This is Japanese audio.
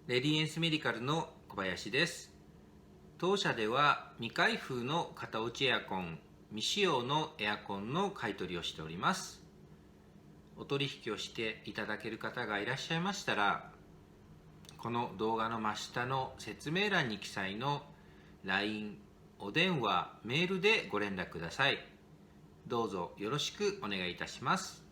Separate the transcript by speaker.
Speaker 1: レディエンスメディカルの小林です。当社では未開封の型落ちエアコン、未使用のエアコンの買い取りをしております。お取引をしていただける方がいらっしゃいましたら、この動画の真下の説明欄に記載の LINE、お電話、メールでご連絡ください。どうぞよろしくお願いいたします。